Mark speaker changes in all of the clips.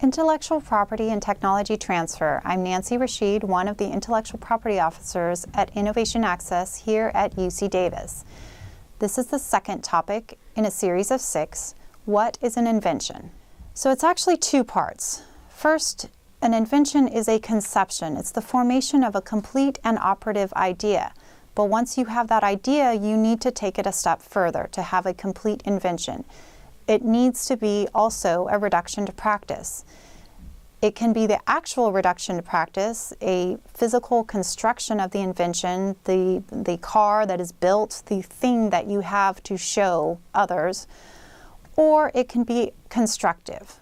Speaker 1: Intellectual Property and Technology Transfer. I'm Nancy Rashid, one of the Intellectual Property Officers at Innovation Access here at UC Davis. This is the second topic in a series of 6, What is an invention? So it's actually 2 parts. First, an invention is a conception. It's the formation of a complete and operative idea. But once you have that idea, you need to take it a step further to have a complete invention. It needs to be also a reduction to practice. It can be the actual reduction to practice, a physical construction of the invention, the car that is built, the thing that you have to show others, or it can be constructive.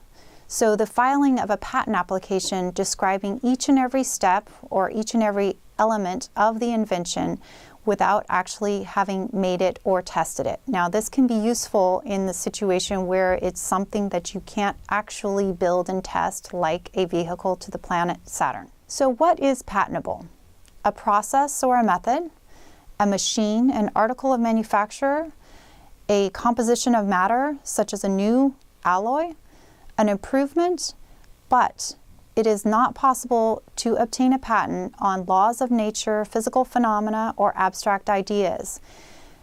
Speaker 1: So the filing of a patent application describing each and every step or each and every element of the invention without actually having made it or tested it. Now, this can be useful in the situation where it's something that you can't actually build and test, like a vehicle to the planet Saturn. So what is patentable? A process or a method, a machine, an article of manufacture, a composition of matter, such as a new alloy, an improvement, but it is not possible to obtain a patent on laws of nature, physical phenomena, or abstract ideas.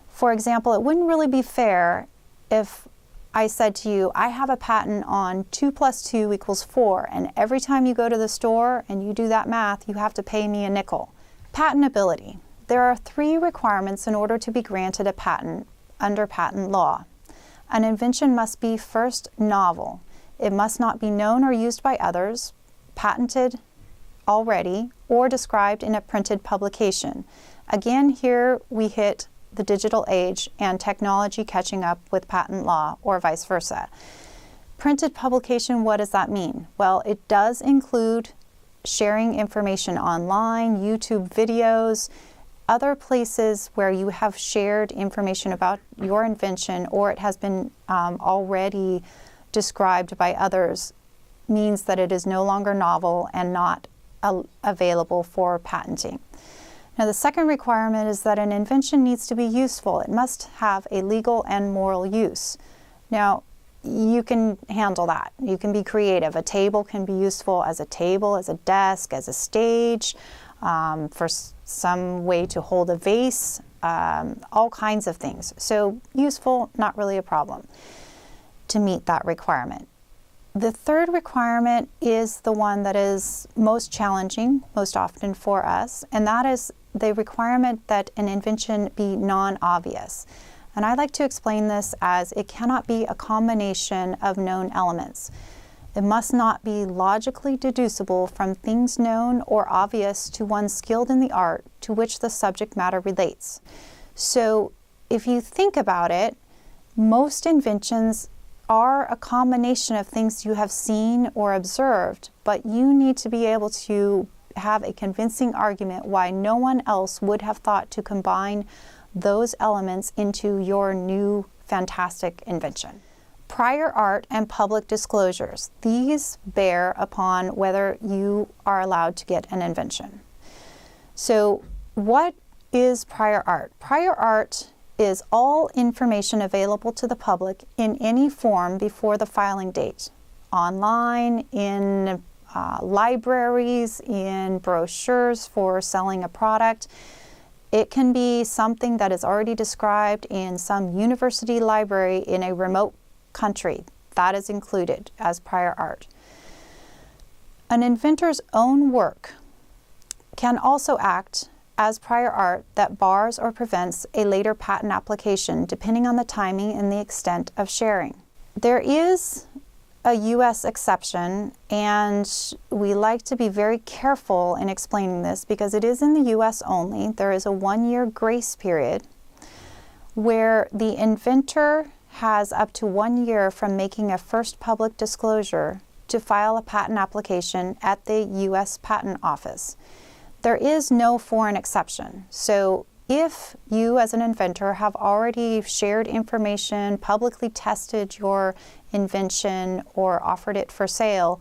Speaker 1: For example, it wouldn't really be fair if I said to you, I have a patent on 2 + 2 = 4, and every time you go to the store and you do that math, you have to pay me a nickel. Patentability. There are 3 requirements in order to be granted a patent under patent law. An invention must be first novel. It must not be known or used by others, patented already, or described in a printed publication. Again, here we hit the digital age and technology catching up with patent law, or vice versa. Printed publication, what does that mean? Well, it does include sharing information online, YouTube videos, other places where you have shared information about your invention or it has been already described by others, means that it is no longer novel and not available for patenting. Now, the second requirement is that an invention needs to be useful. It must have a legal and moral use. Now, you can handle that. You can be creative. A table can be useful as a table, as a desk, as a stage, for some way to hold a vase, all kinds of things. So useful, not really a problem to meet that requirement. The third requirement is the one that is most challenging, most often for us, and that is the requirement that an invention be non-obvious. And I like to explain this as it cannot be a combination of known elements. It must not be logically deducible from things known or obvious to one skilled in the art to which the subject matter relates. So if you think about it, most inventions are a combination of things you have seen or observed, but you need to be able to have a convincing argument why no one else would have thought to combine those elements into your new fantastic invention. Prior art and public disclosures. These bear upon whether you are allowed to get an invention. So what is prior art? Prior art is all information available to the public in any form before the filing date, online, in libraries, in brochures for selling a product. It can be something that is already described in some university library in a remote country. That is included as prior art. An inventor's own work can also act as prior art that bars or prevents a later patent application, depending on the timing and the extent of sharing. There is a U.S. exception, and we like to be very careful in explaining this because it is in the U.S. only. There is a 1-year grace period where the inventor has up to 1 year from making a first public disclosure to file a patent application at the U.S. Patent Office. There is no foreign exception. So if you as an inventor have already shared information, publicly tested your invention, or offered it for sale,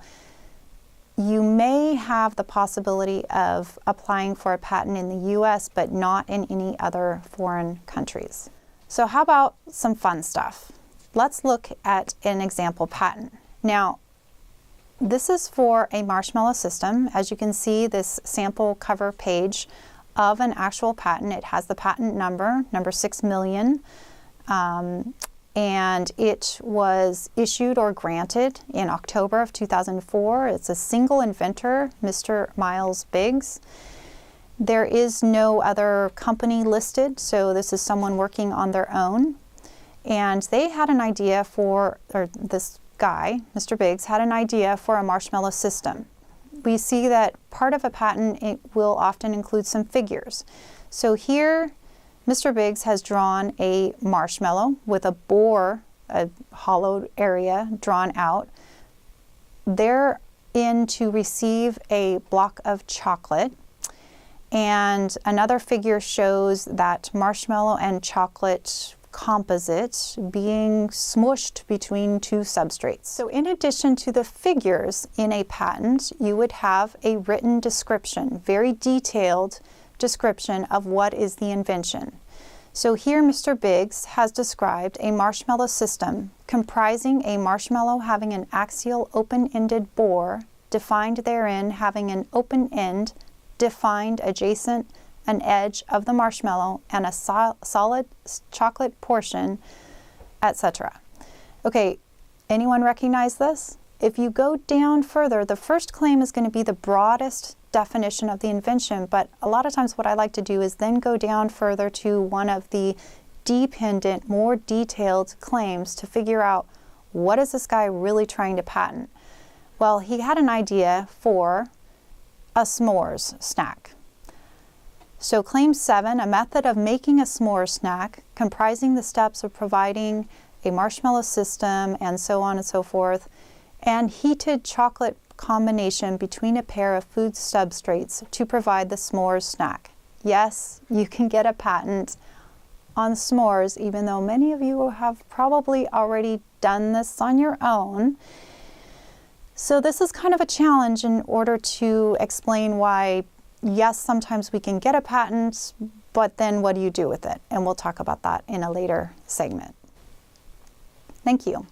Speaker 1: you may have the possibility of applying for a patent in the U.S., but not in any other foreign countries. So how about some fun stuff? Let's look at an example patent. Now, This is for a marshmallow system. As you can see, this sample cover page of an actual patent, it has the patent number 6 million, and it was issued or granted in October of 2004. It's a single inventor, Mr. Miles Biggs. There is no other company listed, so this is someone working on their own. And they had an idea for, or this guy, Mr. Biggs, had an idea for a marshmallow system. We see that part of a patent, it will often include some figures. So here, Mr. Biggs has drawn a marshmallow with a bore, a hollowed area drawn out. Therein to receive a block of chocolate. And another figure shows that marshmallow and chocolate composite being smushed between two substrates. So in addition to the figures in a patent, you would have a written description, very detailed description of what is the invention. So here Mr. Biggs has described a marshmallow system comprising a marshmallow having an axial open-ended bore, defined therein having an open end, defined adjacent an edge of the marshmallow and a solid chocolate portion, etc. Okay, anyone recognize this? If you go down further, the first claim is going to be the broadest definition of the invention, but a lot of times what I like to do is then go down further to one of the dependent, more detailed claims to figure out what is this guy really trying to patent. Well, he had an idea for a s'mores snack. So claim 7, a method of making a s'mores snack comprising the steps of providing a marshmallow system and so on and so forth, and heated chocolate combination between a pair of food substrates to provide the s'mores snack. Yes, you can get a patent on s'mores, even though many of you have probably already done this on your own. So this is kind of a challenge in order to explain why, yes, sometimes we can get a patent, but then what do you do with it? And we'll talk about that in a later segment. Thank you.